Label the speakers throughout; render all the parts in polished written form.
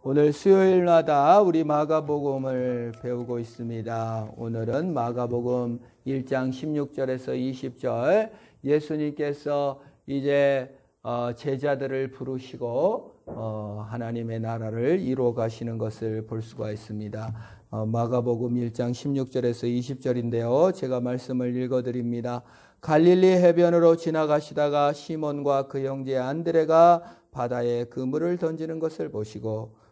Speaker 1: 오늘 수요일마다 우리 마가복음을 배우고 있습니다. 오늘은 마가복음 1장 16절에서 20절 예수님께서 이제 제자들을 부르시고 하나님의 나라를 이루어 가시는 것을 볼 수가 있습니다. 마가복음 1장 16절에서 20절인데요. 제가 말씀을 읽어드립니다. 갈릴리 해변으로 지나가시다가 시몬과 그 형제 안드레가 바다에 그물을 던지는 것을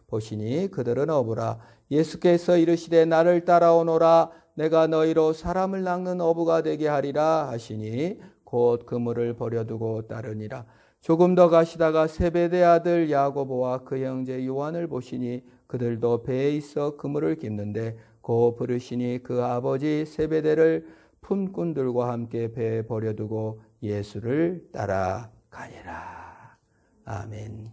Speaker 1: 보시니 그들은 어부라. 예수께서 이르시되 나를 따라오너라. 내가 너희로 사람을 낚는 어부가 되게 하리라 하시니 곧 그물을 버려두고 따르니라. 조금 더 가시다가 세베대 아들 야고보와 그 형제 요한을 보시니 그들도 배에 있어 그물을 깁는데 곧 부르시니 그 아버지 세베대를 품꾼들과 함께 배에 버려두고 예수를 따라가니라. 아멘.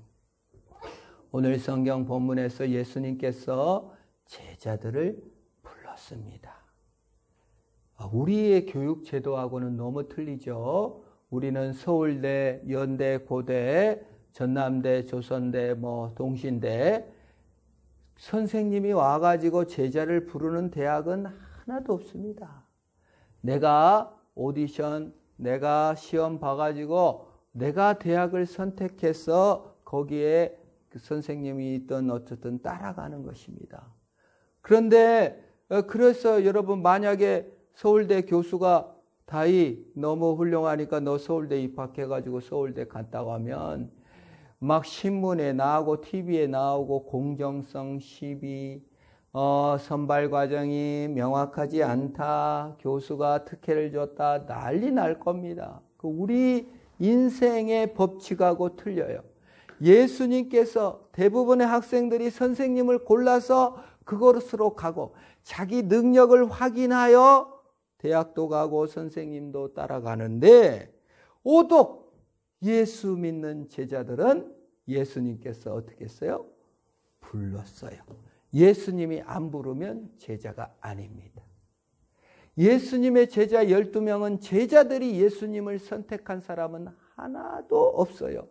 Speaker 1: 오늘 성경 본문에서 예수님께서 제자들을 불렀습니다. 우리의 교육 제도하고는 너무 틀리죠. 우리는 서울대, 연대, 고대, 전남대, 조선대, 동신대 선생님이 와가지고 제자를 부르는 대학은 하나도 없습니다. 내가 오디션, 내가 시험 봐가지고 내가 대학을 선택해서 거기에 그 선생님이 있던 어쨌든 따라가는 것입니다. 그런데 그래서 여러분 만약에 서울대 교수가 다이 너무 훌륭하니까 너 서울대 입학해가지고 서울대 갔다고 하면 막 신문에 나오고 TV에 나오고 공정성 시비, 선발 과정이 명확하지 않다, 교수가 특혜를 줬다, 난리 날 겁니다. 우리 인생의 법칙하고 틀려요. 예수님께서 대부분의 학생들이 선생님을 골라서 그것으로 가고 자기 능력을 확인하여 대학도 가고 선생님도 따라가는데 오독 예수 믿는 제자들은 예수님께서 어떻게 했어요? 불렀어요. 예수님이 안 부르면 제자가 아닙니다. 예수님의 제자 12명은 제자들이 예수님을 선택한 사람은 하나도 없어요.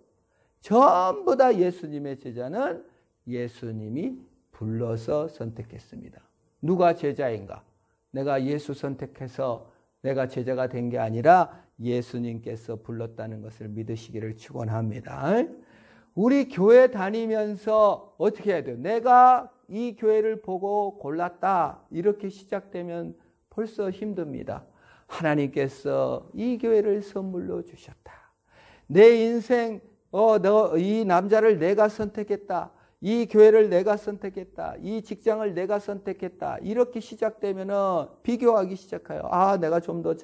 Speaker 1: 전부 다 예수님의 제자는 예수님이 불러서 선택했습니다. 누가 제자인가? 내가 예수 선택해서 내가 제자가 된 게 아니라 예수님께서 불렀다는 것을 믿으시기를 축원합니다. 우리 교회 다니면서 어떻게 해야 돼요? 내가 이 교회를 보고 골랐다. 이렇게 시작되면 벌써 힘듭니다. 하나님께서 이 교회를 선물로 주셨다. 내 인생 이 남자를 내가 선택했다. 이 교회를 내가 선택했다. 이 직장을 내가 선택했다. 이렇게 시작되면 비교하기 시작해요. 내가 좀 더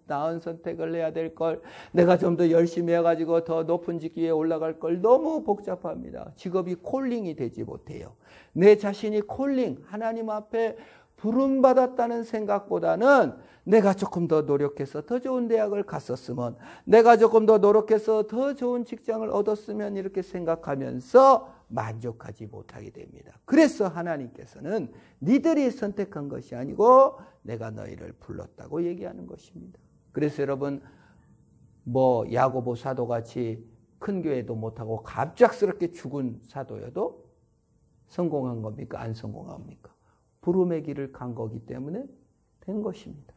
Speaker 1: 나은 선택을 해야 될 걸, 내가 좀 더 열심히 해가지고 더 높은 직위에 올라갈 걸. 너무 복잡합니다. 직업이 콜링이 되지 못해요. 내 자신이 콜링, 하나님 앞에 부름받았다는 생각보다는 내가 조금 더 노력해서 더 좋은 대학을 갔었으면, 내가 조금 더 노력해서 더 좋은 직장을 얻었으면 이렇게 생각하면서 만족하지 못하게 됩니다. 그래서 하나님께서는 니들이 선택한 것이 아니고 내가 너희를 불렀다고 얘기하는 것입니다. 그래서 여러분 야고보 사도같이 큰 교회도 못하고 갑작스럽게 죽은 사도여도 성공한 겁니까? 안 성공합니까? 부름의 길을 간 거기 때문에 된 것입니다.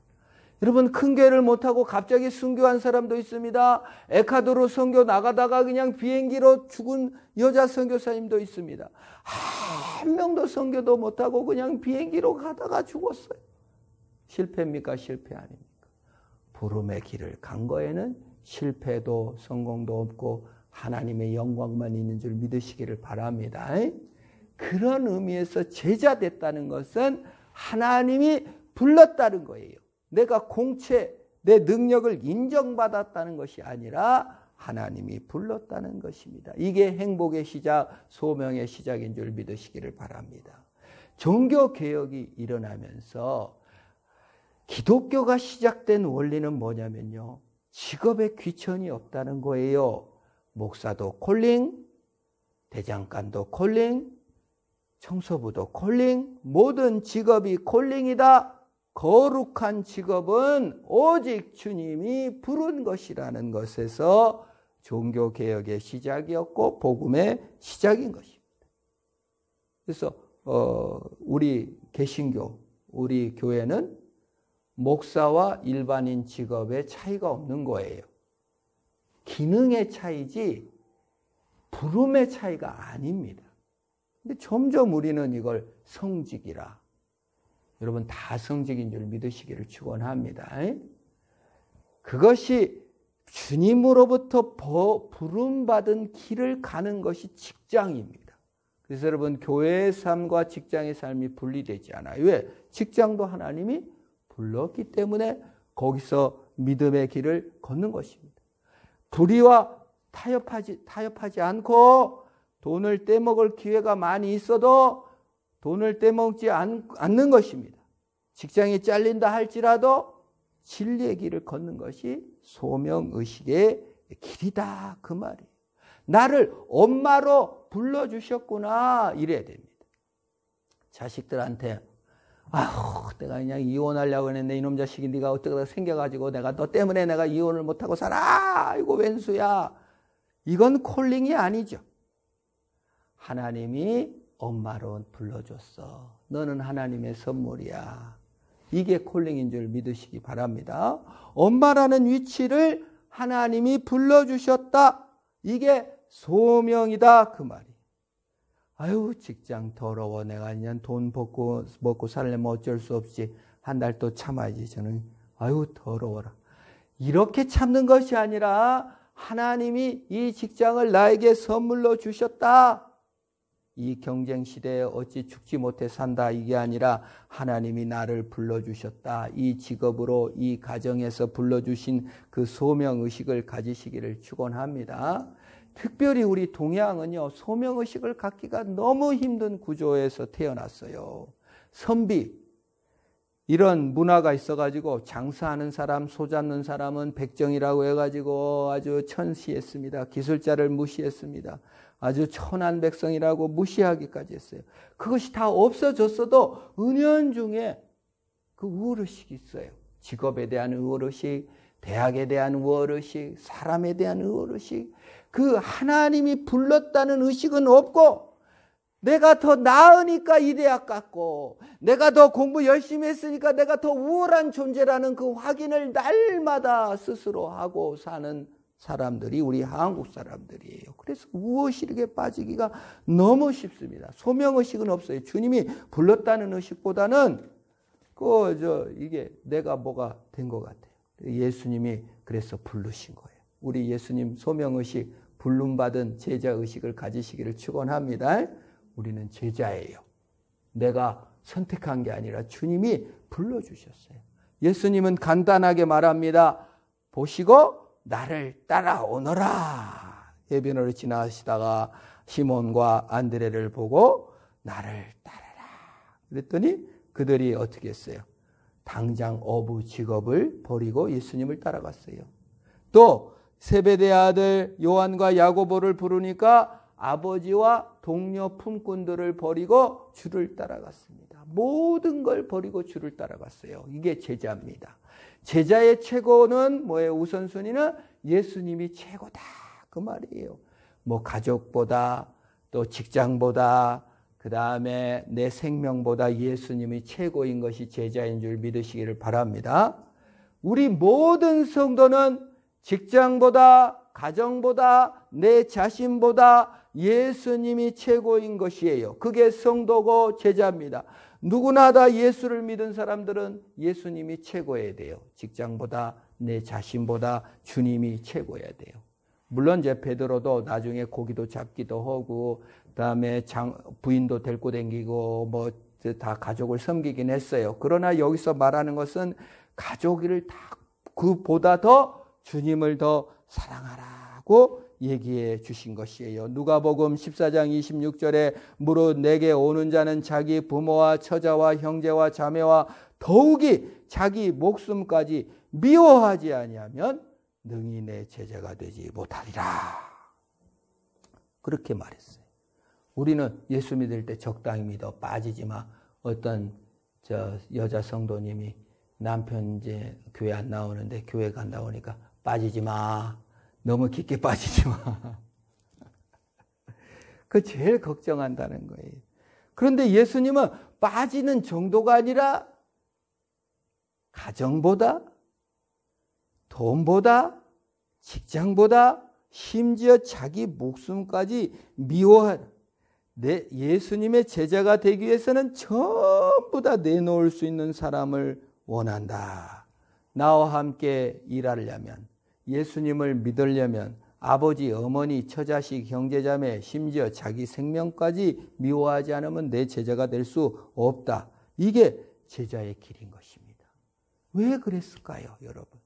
Speaker 1: 여러분 큰 교회를 못하고 갑자기 순교한 사람도 있습니다. 에콰도르 선교 나가다가 그냥 비행기로 죽은 여자 선교사님도 있습니다. 한 명도 선교도 못하고 그냥 비행기로 가다가 죽었어요. 실패입니까? 실패 아닙니까? 부름의 길을 간 거에는 실패도 성공도 없고 하나님의 영광만 있는 줄 믿으시기를 바랍니다. 그런 의미에서 제자 됐다는 것은 하나님이 불렀다는 거예요. 내가 공채, 내 능력을 인정받았다는 것이 아니라 하나님이 불렀다는 것입니다. 이게 행복의 시작, 소명의 시작인 줄 믿으시기를 바랍니다. 종교개혁이 일어나면서 기독교가 시작된 원리는 뭐냐면요. 직업에 귀천이 없다는 거예요. 목사도 콜링, 대장간도 콜링, 청소부도 콜링, 모든 직업이 콜링이다. 거룩한 직업은 오직 주님이 부른 것이라는 것에서 종교개혁의 시작이었고 복음의 시작인 것입니다. 그래서 우리 개신교, 우리 교회는 목사와 일반인 직업의 차이가 없는 거예요. 기능의 차이지 부름의 차이가 아닙니다. 근데 점점 우리는 이걸 성직이라. 여러분 다 성직인 줄 믿으시기를 축원합니다. 그것이 주님으로부터 부름받은 길을 가는 것이 직장입니다. 그래서 여러분 교회의 삶과 직장의 삶이 분리되지 않아요. 왜? 직장도 하나님이 불렀기 때문에 거기서 믿음의 길을 걷는 것입니다. 불의와 타협하지 않고 돈을 떼먹을 기회가 많이 있어도 돈을 떼먹지 않는 것입니다. 직장이 잘린다 할지라도 진리의 길을 걷는 것이 소명의식의 길이다 그 말이에요. 나를 엄마로 불러주셨구나 이래야 됩니다. 자식들한테 내가 그냥 이혼하려고 했는데 이놈 자식이 네가 어떻게 생겨가지고 내가 너 때문에 내가 이혼을 못하고 살아. 이거 웬수야. 이건 콜링이 아니죠. 하나님이 엄마로 불러줬어. 너는 하나님의 선물이야. 이게 콜링인 줄 믿으시기 바랍니다. 엄마라는 위치를 하나님이 불러주셨다. 이게 소명이다 그 말이에요. 아유 직장 더러워. 내가 그냥 돈 먹고 살려면 어쩔 수 없이 한 달 또 참아야지. 저는 아유 더러워라. 이렇게 참는 것이 아니라 하나님이 이 직장을 나에게 선물로 주셨다. 이 경쟁 시대에 어찌 죽지 못해 산다. 이게 아니라 하나님이 나를 불러주셨다. 이 직업으로 이 가정에서 불러주신 그 소명의식을 가지시기를 축원합니다. 특별히 우리 동양은요, 소명의식을 갖기가 너무 힘든 구조에서 태어났어요. 선비, 이런 문화가 있어가지고 장사하는 사람, 소 잡는 사람은 백정이라고 해가지고 아주 천시했습니다. 기술자를 무시했습니다. 아주 천한 백성이라고 무시하기까지 했어요. 그것이 다 없어졌어도 은연중에 그 우월의식이 있어요. 직업에 대한 우월의식, 대학에 대한 우월의식, 사람에 대한 우월의식, 그 하나님이 불렀다는 의식은 없고 내가 더 나으니까 이 대학 갔고 내가 더 공부 열심히 했으니까 내가 더 우월한 존재라는 그 확인을 날마다 스스로 하고 사는 사람들이 우리 한국 사람들이에요. 그래서 우월의식에 빠지기가 너무 쉽습니다. 소명의식은 없어요. 주님이 불렀다는 의식보다는 이게 내가 뭐가 된 것 같아요. 예수님이 그래서 부르신 거예요. 우리 예수님 소명의식, 불름받은 제자의식을 가지시기를 축원합니다. 우리는 제자예요. 내가 선택한 게 아니라 주님이 불러주셨어요. 예수님은 간단하게 말합니다. 보시고 나를 따라오너라. 해변으로 지나시다가 시몬과 안드레를 보고 나를 따르라. 그랬더니 그들이 어떻게 했어요? 당장 어부 직업을 버리고 예수님을 따라갔어요. 또 세베대의 아들 요한과 야고보를 부르니까 아버지와 동료 품꾼들을 버리고 주를 따라갔습니다. 모든 걸 버리고 주를 따라갔어요. 이게 제자입니다. 제자의 최고는 뭐예요? 우선순위는 예수님이 최고다 그 말이에요. 뭐 가족보다 또 직장보다 그 다음에 내 생명보다 예수님이 최고인 것이 제자인 줄 믿으시기를 바랍니다. 우리 모든 성도는 직장보다 가정보다 내 자신보다 예수님이 최고인 것이에요. 그게 성도고 제자입니다. 누구나 다 예수를 믿은 사람들은 예수님이 최고여야 돼요. 직장보다 내 자신보다 주님이 최고여야 돼요. 물론 이제 베드로도 나중에 고기도 잡기도 하고 그다음에 부인도 데리고 다니고 뭐 다 가족을 섬기긴 했어요. 그러나 여기서 말하는 것은 가족을 다 그보다 더 주님을 더 사랑하라고 얘기해 주신 것이에요. 누가복음 14장 26절에 무릇 내게 오는 자는 자기 부모와 처자와 형제와 자매와 더욱이 자기 목숨까지 미워하지 아니하면 능히 내 제자가 되지 못하리라. 그렇게 말했어요. 우리는 예수 믿을 때 적당히 믿어 빠지지 마. 어떤 여자 성도님이 남편 이제 교회 안 나오는데 교회 간다고 하니까 빠지지 마. 너무 깊게 빠지지 마. 그 제일 걱정한다는 거예요. 그런데 예수님은 빠지는 정도가 아니라 가정보다, 돈보다, 직장보다, 심지어 자기 목숨까지 미워하는, 예수님의 제자가 되기 위해서는 전부 다 내놓을 수 있는 사람을 원한다. 나와 함께 일하려면, 예수님을 믿으려면 아버지, 어머니, 처자식, 형제자매, 심지어 자기 생명까지 미워하지 않으면 내 제자가 될 수 없다. 이게 제자의 길인 것입니다. 왜 그랬을까요, 여러분?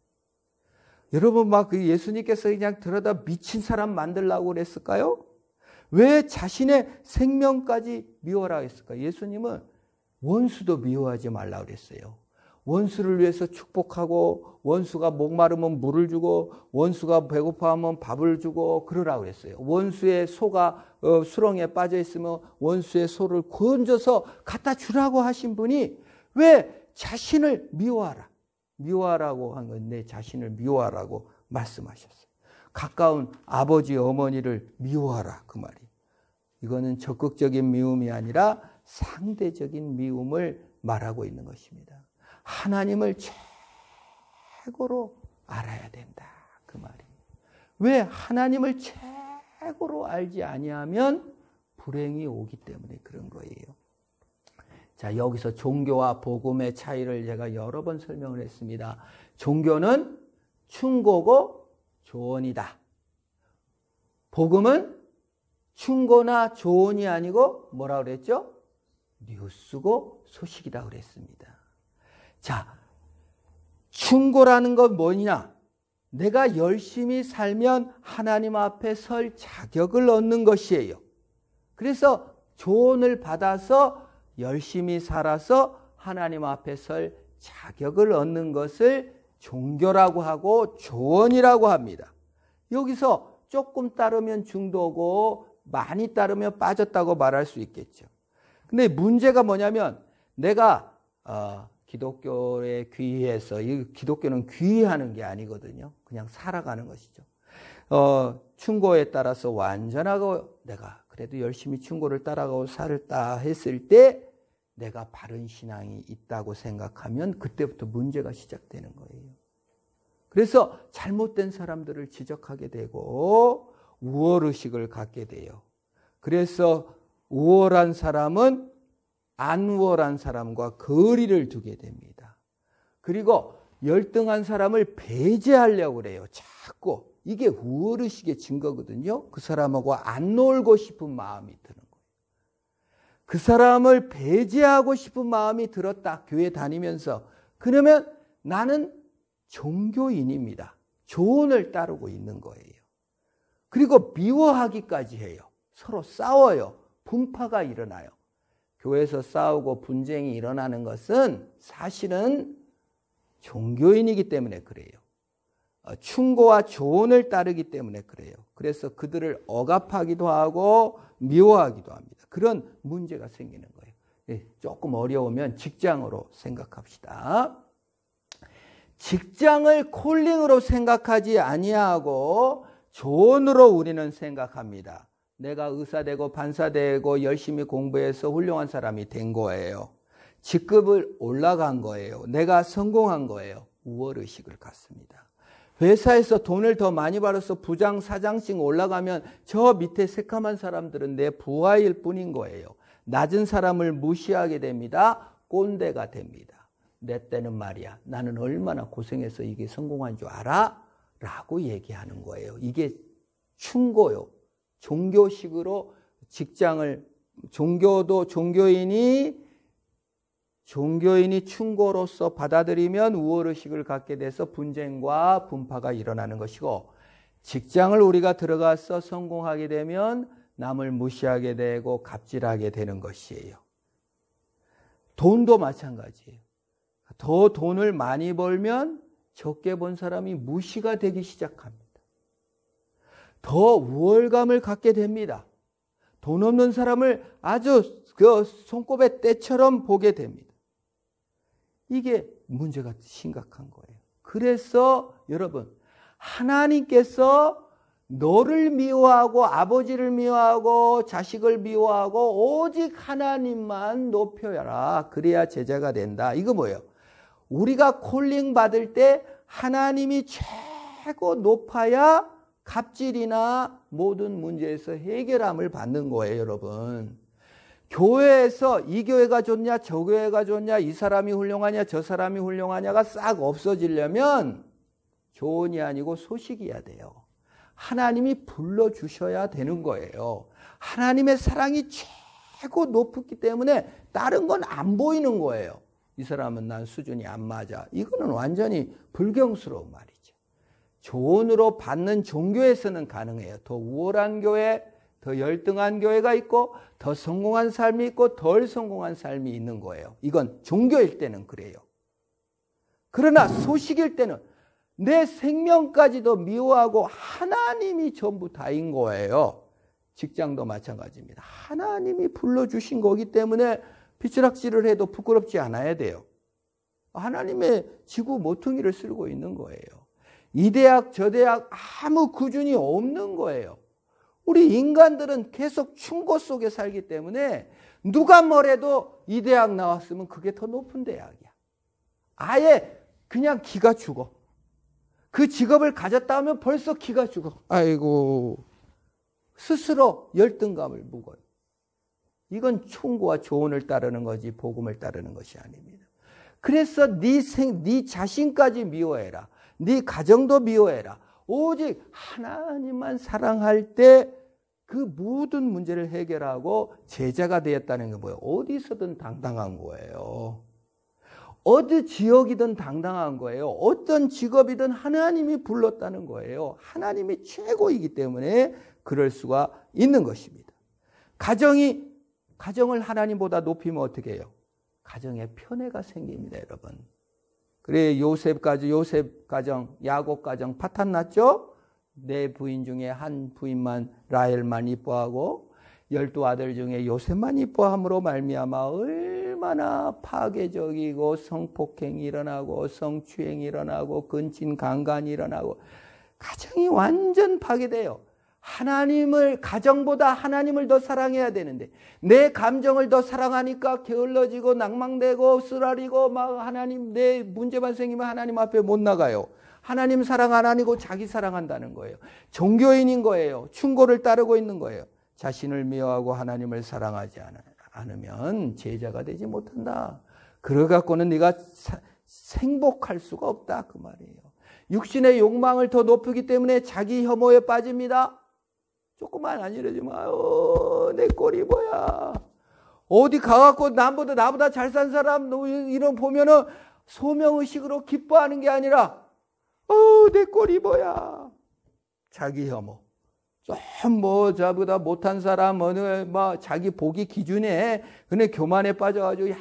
Speaker 1: 여러분 막 예수님께서 그냥 들여다 미친 사람 만들려고 그랬을까요? 왜 자신의 생명까지 미워라 했을까요? 예수님은 원수도 미워하지 말라고 그랬어요. 원수를 위해서 축복하고, 원수가 목마르면 물을 주고, 원수가 배고파하면 밥을 주고 그러라고 그랬어요. 원수의 소가 수렁에 빠져 있으면 원수의 소를 건져서 갖다 주라고 하신 분이 왜 자신을 미워하라고 한 건 내 자신을 미워하라고 말씀하셨어요. 가까운 아버지, 어머니를 미워하라, 그 말이. 이거는 적극적인 미움이 아니라 상대적인 미움을 말하고 있는 것입니다. 하나님을 최고로 알아야 된다, 그 말이. 왜 하나님을 최고로 알지 아니하면 불행이 오기 때문에 그런 거예요. 자, 여기서 종교와 복음의 차이를 제가 여러 번 설명을 했습니다. 종교는 충고고 조언이다. 복음은 충고나 조언이 아니고 뭐라고 그랬죠? 뉴스고 소식이다 그랬습니다. 자, 충고라는 건 뭐냐? 내가 열심히 살면 하나님 앞에 설 자격을 얻는 것이에요. 그래서 조언을 받아서 열심히 살아서 하나님 앞에 설 자격을 얻는 것을 종교라고 하고 조언이라고 합니다. 여기서 조금 따르면 중도고 많이 따르면 빠졌다고 말할 수 있겠죠. 근데 문제가 뭐냐면 내가 기독교에 귀의해서, 이 기독교는 귀의하는 게 아니거든요. 그냥 살아가는 것이죠. 충고에 따라서 완전하고 내가 그래도 열심히 충고를 따라가고 살다 했을 때 내가 바른 신앙이 있다고 생각하면 그때부터 문제가 시작되는 거예요. 그래서 잘못된 사람들을 지적하게 되고 우월의식을 갖게 돼요. 그래서 우월한 사람은 안 우월한 사람과 거리를 두게 됩니다. 그리고 열등한 사람을 배제하려고 그래요. 자꾸. 이게 우월의식의 증거거든요. 그 사람하고 안 놀고 싶은 마음이 드는 거예요. 그 사람을 배제하고 싶은 마음이 들었다. 교회 다니면서. 그러면 나는 종교인입니다. 조언을 따르고 있는 거예요. 그리고 미워하기까지 해요. 서로 싸워요. 분파가 일어나요. 교회에서 싸우고 분쟁이 일어나는 것은 사실은 종교인이기 때문에 그래요. 충고와 조언을 따르기 때문에 그래요. 그래서 그들을 억압하기도 하고 미워하기도 합니다. 그런 문제가 생기는 거예요. 조금 어려우면 직장으로 생각합시다. 직장을 콜링으로 생각하지 아니하고 조언으로 우리는 생각합니다. 내가 의사 되고 판사 되고 열심히 공부해서 훌륭한 사람이 된 거예요. 직급을 올라간 거예요. 내가 성공한 거예요. 우월의식을 갖습니다. 회사에서 돈을 더 많이 벌어서 부장, 사장씩 올라가면 저 밑에 새까만 사람들은 내 부하일 뿐인 거예요. 낮은 사람을 무시하게 됩니다. 꼰대가 됩니다. 내 때는 말이야. 나는 얼마나 고생해서 이게 성공한 줄 알아? 라고 얘기하는 거예요. 이게 충고요. 종교식으로 직장을, 종교도 종교인이 충고로서 받아들이면 우월의식을 갖게 돼서 분쟁과 분파가 일어나는 것이고, 직장을 우리가 들어가서 성공하게 되면 남을 무시하게 되고 갑질하게 되는 것이에요. 돈도 마찬가지예요. 더 돈을 많이 벌면 적게 번 사람이 무시가 되기 시작합니다. 더 우월감을 갖게 됩니다. 돈 없는 사람을 아주 그 손꼽의 때처럼 보게 됩니다. 이게 문제가 심각한 거예요. 그래서 여러분, 하나님께서 너를 미워하고 아버지를 미워하고 자식을 미워하고 오직 하나님만 높여라. 그래야 제자가 된다. 이거 뭐예요? 우리가 콜링 받을 때 하나님이 최고 높아야 갑질이나 모든 문제에서 해결함을 받는 거예요, 여러분. 교회에서 이 교회가 좋냐 저 교회가 좋냐 이 사람이 훌륭하냐 저 사람이 훌륭하냐가 싹 없어지려면 교훈이 아니고 소식이어야 돼요. 하나님이 불러주셔야 되는 거예요. 하나님의 사랑이 최고 높기 때문에 다른 건 안 보이는 거예요. 이 사람은 난 수준이 안 맞아. 이거는 완전히 불경스러운 말이죠. 조언으로 받는 종교에서는 가능해요. 더 우월한 교회, 더 열등한 교회가 있고 더 성공한 삶이 있고 덜 성공한 삶이 있는 거예요. 이건 종교일 때는 그래요. 그러나 소식일 때는 내 생명까지도 미워하고 하나님이 전부 다인 거예요. 직장도 마찬가지입니다. 하나님이 불러주신 거기 때문에 삐치락질을 해도 부끄럽지 않아야 돼요. 하나님의 지구 모퉁이를 쓸고 있는 거예요. 이 대학 저 대학 아무 기준이 없는 거예요. 우리 인간들은 계속 충고 속에 살기 때문에 누가 뭐래도 이 대학 나왔으면 그게 더 높은 대학이야. 아예 그냥 기가 죽어. 그 직업을 가졌다 하면 벌써 기가 죽어. 아이고, 스스로 열등감을 묵어요. 이건 충고와 조언을 따르는 거지 복음을 따르는 것이 아닙니다. 그래서 네 자신까지 미워해라. 네 가정도 미워해라. 오직 하나님만 사랑할 때 그 모든 문제를 해결하고 제자가 되었다는 게 뭐예요? 어디서든 당당한 거예요. 어디 지역이든 당당한 거예요. 어떤 직업이든 하나님이 불렀다는 거예요. 하나님이 최고이기 때문에 그럴 수가 있는 것입니다. 가정을 하나님보다 높이면 어떻게 해요? 가정에 편애가 생깁니다, 여러분. 그래 요셉 가정, 야곱 가정 파탄 났죠? 네 부인 중에 한 부인만 라헬만 이뻐하고 12아들 중에 요셉만 이뻐함으로 말미암아 얼마나 파괴적이고 성폭행이 일어나고 성추행이 일어나고 근친강간이 일어나고 가정이 완전 파괴돼요. 가정보다 하나님을 더 사랑해야 되는데 내 감정을 더 사랑하니까 게을러지고 낭망되고 쓰라리고 막 내 문제만 생기면 하나님 앞에 못 나가요. 하나님 사랑 안 하고 자기 사랑한다는 거예요. 종교인인 거예요. 충고를 따르고 있는 거예요. 자신을 미워하고 하나님을 사랑하지 않으면 제자가 되지 못한다. 그래 갖고는 네가 행복할 수가 없다 그 말이에요. 육신의 욕망을 더 높이기 때문에 자기 혐오에 빠집니다. 조금만 안 이러지만 내 꼴이 뭐야. 어디 가갖고 나보다 잘 산 사람 이런 보면은 소명의식으로 기뻐하는 게 아니라 내 꼴이 뭐야. 자기 혐오. 좀 저보다 못한 사람 자기 보기 기준에 그냥 교만에 빠져가지고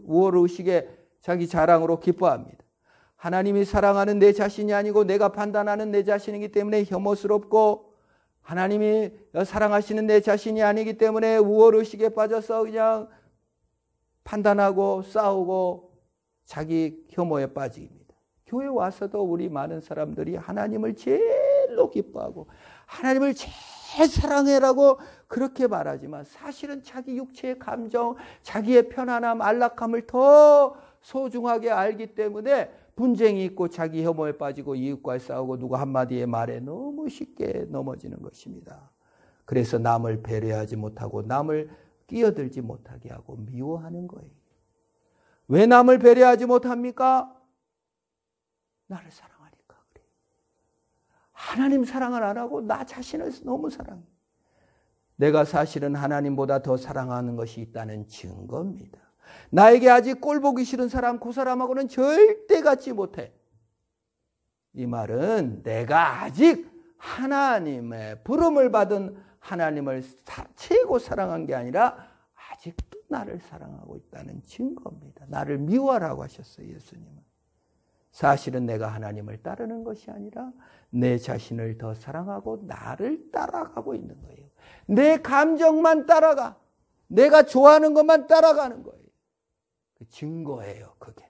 Speaker 1: 우월의식에 자기 자랑으로 기뻐합니다. 하나님이 사랑하는 내 자신이 아니고 내가 판단하는 내 자신이기 때문에 혐오스럽고 하나님이 사랑하시는 내 자신이 아니기 때문에 우월의식에 빠져서 그냥 판단하고 싸우고 자기 혐오에 빠집니다. 교회 와서도 우리 많은 사람들이 하나님을 제일로 기뻐하고 하나님을 제일 사랑해라고 그렇게 말하지만 사실은 자기 육체의 감정, 자기의 편안함, 안락함을 더 소중하게 알기 때문에 분쟁이 있고 자기 혐오에 빠지고 이웃과 싸우고 누가 한마디의 말에 너무 쉽게 넘어지는 것입니다. 그래서 남을 배려하지 못하고 남을 끼어들지 못하게 하고 미워하는 거예요. 왜 남을 배려하지 못합니까? 나를 사랑하니까 그래. 하나님 사랑을 안 하고 나 자신을 너무 사랑해. 내가 사실은 하나님보다 더 사랑하는 것이 있다는 증거입니다. 나에게 아직 꼴 보기 싫은 사람, 그 사람하고는 절대 같지 못해. 이 말은 내가 아직 하나님의 부름을 받은 하나님을 최고 사랑한 게 아니라 아직도 나를 사랑하고 있다는 증거입니다. 나를 미워하라고 하셨어요, 예수님은. 사실은 내가 하나님을 따르는 것이 아니라 내 자신을 더 사랑하고 나를 따라가고 있는 거예요. 내 감정만 따라가. 내가 좋아하는 것만 따라가는 거예요. 그 증거예요, 그게.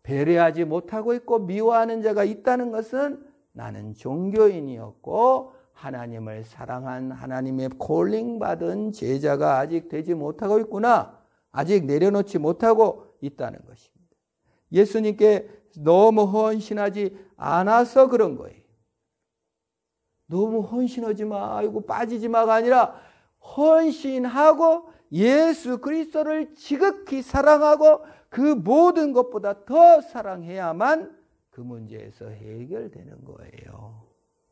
Speaker 1: 배려하지 못하고 있고 미워하는 자가 있다는 것은 나는 종교인이었고 하나님을 사랑한 하나님의 콜링받은 제자가 아직 되지 못하고 있구나. 아직 내려놓지 못하고 있다는 것입니다. 예수님께 너무 헌신하지 않아서 그런 거예요. 너무 헌신하지 마, 아이고 빠지지 마가 아니라 헌신하고 예수 그리스도를 지극히 사랑하고 그 모든 것보다 더 사랑해야만 그 문제에서 해결되는 거예요.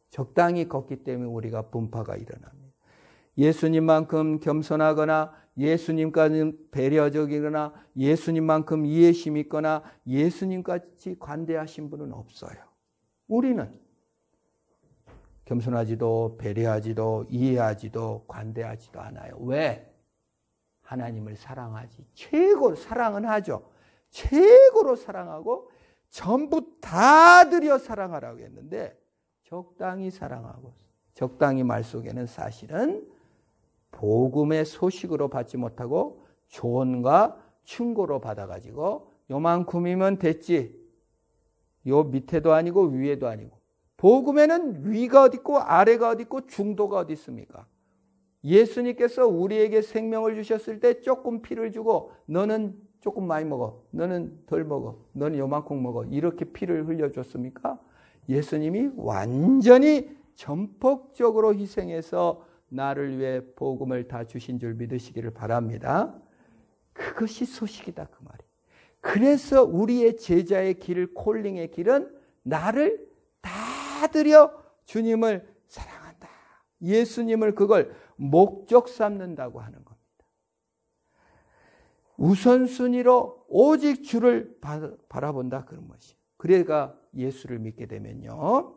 Speaker 1: 적당히 걷기 때문에 우리가 분파가 일어납니다. 예수님만큼 겸손하거나 예수님까지 배려적이거나 예수님만큼 이해심 있거나 예수님같이 관대하신 분은 없어요. 우리는 겸손하지도 배려하지도 이해하지도 관대하지도 않아요. 왜? 하나님을 사랑하지. 최고로 사랑은 하죠. 최고로 사랑하고 전부 다 들여 사랑하라고 했는데 적당히 사랑하고 적당히 말 속에는 사실은 복음의 소식으로 받지 못하고 조언과 충고로 받아가지고 요만큼이면 됐지. 요 밑에도 아니고 위에도 아니고. 복음에는 위가 어디 있고 아래가 어디 있고 중도가 어디 있습니까? 예수님께서 우리에게 생명을 주셨을 때 조금 피를 주고 너는 조금 많이 먹어. 너는 덜 먹어. 너는 요만큼 먹어. 이렇게 피를 흘려줬습니까? 예수님이 완전히 전폭적으로 희생해서 나를 위해 복음을 다 주신 줄 믿으시기를 바랍니다. 그것이 소식이다 그 말이에요. 그래서 우리의 제자의 길, 콜링의 길은 나를 다 들여 주님을 사랑한다. 예수님을 그걸 목적 삼는다고 하는 겁니다. 우선순위로 오직 주를 바라본다 그런 것이에요. 그래가 예수를 믿게 되면요.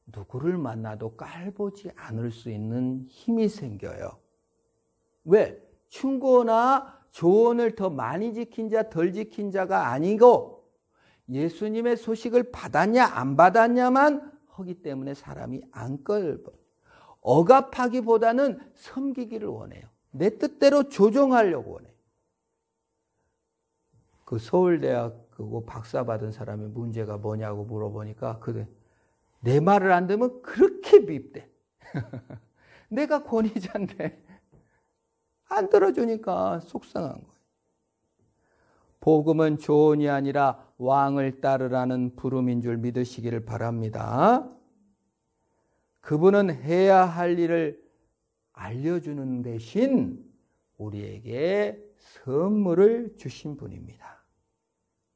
Speaker 1: 누구를 만나도 깔보지 않을 수 있는 힘이 생겨요. 왜? 충고나 조언을 더 많이 지킨 자, 덜 지킨 자가 아니고 예수님의 소식을 받았냐 안 받았냐만 하기 때문에 사람이 안 끌고 억압하기보다는 섬기기를 원해요. 내 뜻대로 조종하려고 원해요. 그 서울대학 그거 박사 받은 사람의 문제가 뭐냐고 물어보니까 내 말을 안 듣으면 그렇게 밉대. 내가 권위자인데 안 들어주니까 속상한 거예요. 복음은 조언이 아니라 왕을 따르라는 부름인 줄 믿으시기를 바랍니다. 그분은 해야 할 일을 알려주는 대신 우리에게 선물을 주신 분입니다.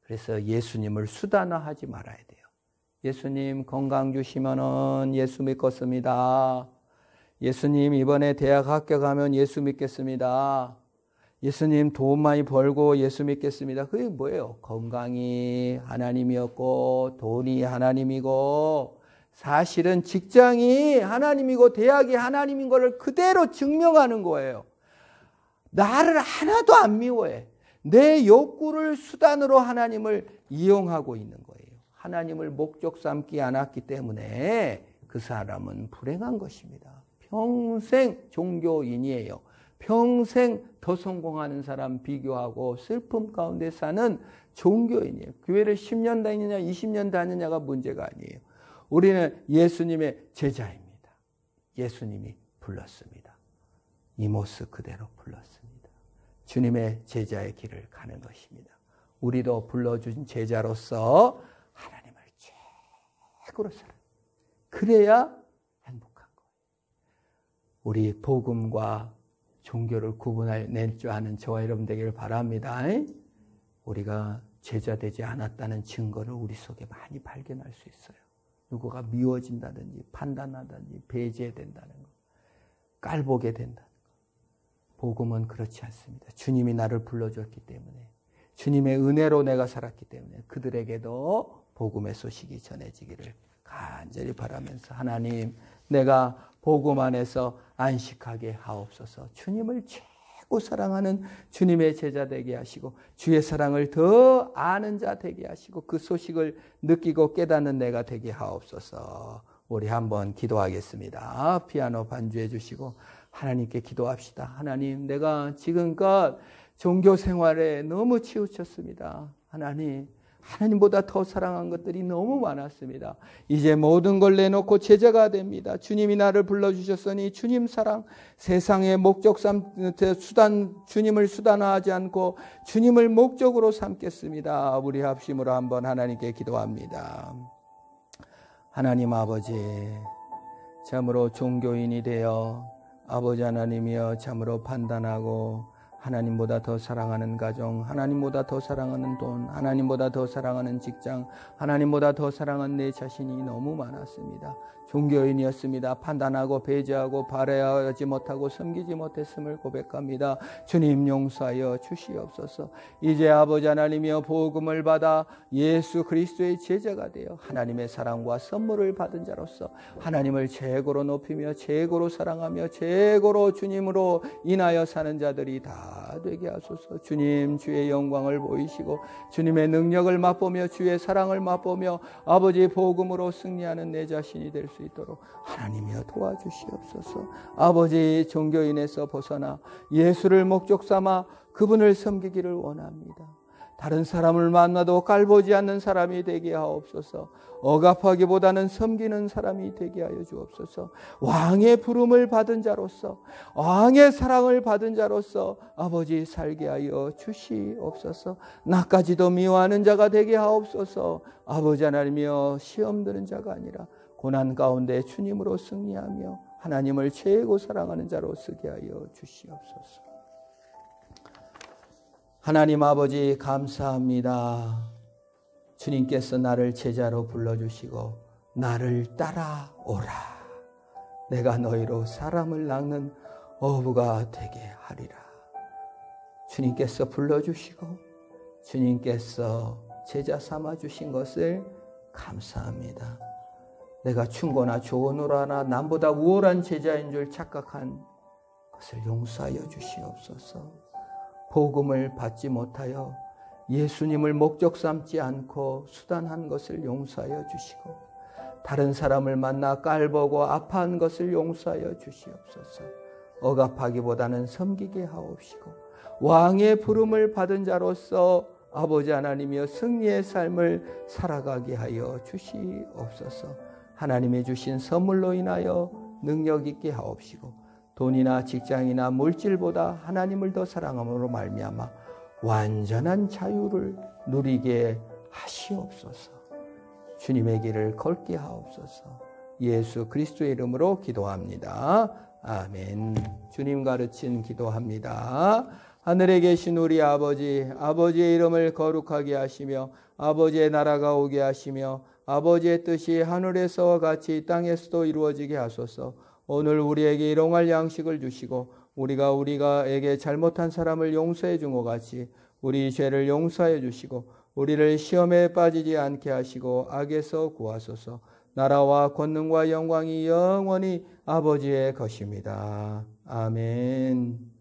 Speaker 1: 그래서 예수님을 수단화하지 말아야 돼요. 예수님 건강 주시면은 예수 믿겠습니다. 예수님 이번에 대학 합격하면 예수 믿겠습니다. 예수님 돈 많이 벌고 예수 믿겠습니다. 그게 뭐예요? 건강이 하나님이었고 돈이 하나님이고 사실은 직장이 하나님이고 대학이 하나님인 것을 그대로 증명하는 거예요. 나를 하나도 안 미워해. 내 욕구를 수단으로 하나님을 이용하고 있는 거예요. 하나님을 목적 삼지 않았기 때문에 그 사람은 불행한 것입니다. 평생 종교인이에요. 평생 더 성공하는 사람 비교하고 슬픔 가운데 사는 종교인이에요. 교회를 10년 다니느냐 20년 다니느냐가 문제가 아니에요. 우리는 예수님의 제자입니다. 예수님이 불렀습니다. 이 모습 그대로 불렀습니다. 주님의 제자의 길을 가는 것입니다. 우리도 불러준 제자로서 하나님을 최고로 사랑해요. 그래야 행복한 거예요. 우리 복음과 종교를 구분해낼 줄 아는 저와 여러분 되기를 바랍니다. 우리가 제자 되지 않았다는 증거를 우리 속에 많이 발견할 수 있어요. 누구가 미워진다든지 판단하든지 배제된다는 것, 깔보게 된다는 것. 복음은 그렇지 않습니다. 주님이 나를 불러줬기 때문에 주님의 은혜로 내가 살았기 때문에 그들에게도 복음의 소식이 전해지기를 간절히 바라면서 하나님 내가 복음 안에서 안식하게 하옵소서. 주님을 최고 사랑하는 주님의 제자 되게 하시고 주의 사랑을 더 아는 자 되게 하시고 그 소식을 느끼고 깨닫는 내가 되게 하옵소서. 우리 한번 기도하겠습니다. 피아노 반주해 주시고 하나님께 기도합시다. 하나님 내가 지금껏 종교 생활에 너무 치우쳤습니다. 하나님 하나님보다 더 사랑한 것들이 너무 많았습니다. 이제 모든 걸 내놓고 제자가 됩니다. 주님이 나를 불러주셨으니 주님 사랑, 세상의 목적 수단, 주님을 수단화하지 않고 주님을 목적으로 삼겠습니다. 우리 합심으로 한번 하나님께 기도합니다. 하나님 아버지, 참으로 종교인이 되어 아버지 하나님이여 참으로 판단하고 하나님보다 더 사랑하는 가정, 하나님보다 더 사랑하는 돈, 하나님보다 더 사랑하는 직장, 하나님보다 더 사랑하는 내 자신이 너무 많았습니다. 종교인이었습니다. 판단하고 배제하고 바라지 못하고 섬기지 못했음을 고백합니다. 주님 용서하여 주시옵소서. 이제 아버지 하나님이여 복음을 받아 예수 그리스도의 제자가 되어 하나님의 사랑과 선물을 받은 자로서 하나님을 최고로 높이며 최고로 사랑하며 최고로 주님으로 인하여 사는 자들이 다 되게 하소서. 주님 주의 영광을 보이시고 주님의 능력을 맛보며 주의 사랑을 맛보며 아버지 복음으로 승리하는 내 자신이 될 수 있도록 하나님이여 도와주시옵소서. 아버지 종교인에서 벗어나 예수를 목적 삼아 그분을 섬기기를 원합니다. 다른 사람을 만나도 깔보지 않는 사람이 되게 하옵소서. 억압하기보다는 섬기는 사람이 되게 하여 주옵소서. 왕의 부름을 받은 자로서, 왕의 사랑을 받은 자로서 아버지 살게 하여 주시옵소서. 나까지도 미워하는 자가 되게 하옵소서. 아버지 하나님이여 시험 드는 자가 아니라 고난 가운데 주님으로 승리하며 하나님을 최고 사랑하는 자로 쓰게 하여 주시옵소서. 하나님 아버지 감사합니다. 주님께서 나를 제자로 불러주시고 나를 따라오라. 내가 너희로 사람을 낚는 어부가 되게 하리라. 주님께서 불러주시고 주님께서 제자 삼아주신 것을 감사합니다. 내가 충고나 조언으로나 남보다 우월한 제자인 줄 착각한 것을 용서하여 주시옵소서. 복음을 받지 못하여 예수님을 목적 삼지 않고 수단한 것을 용서하여 주시고 다른 사람을 만나 깔보고 아파한 것을 용서하여 주시옵소서. 억압하기보다는 섬기게 하옵시고 왕의 부름을 받은 자로서 아버지 하나님이여 승리의 삶을 살아가게 하여 주시옵소서. 하나님이 주신 선물로 인하여 능력 있게 하옵시고 돈이나 직장이나 물질보다 하나님을 더 사랑함으로 말미암아 완전한 자유를 누리게 하시옵소서. 주님의 길을 걷게 하옵소서. 예수 그리스도의 이름으로 기도합니다. 아멘. 주님 가르친 기도합니다. 하늘에 계신 우리 아버지, 아버지의 이름을 거룩하게 하시며 아버지의 나라가 오게 하시며 아버지의 뜻이 하늘에서와 같이 땅에서도 이루어지게 하소서. 오늘 우리에게 일용할 양식을 주시고 우리가에게 잘못한 사람을 용서해 준 것 같이 우리 죄를 용서해 주시고 우리를 시험에 빠지지 않게 하시고 악에서 구하소서. 나라와 권능과 영광이 영원히 아버지의 것입니다. 아멘.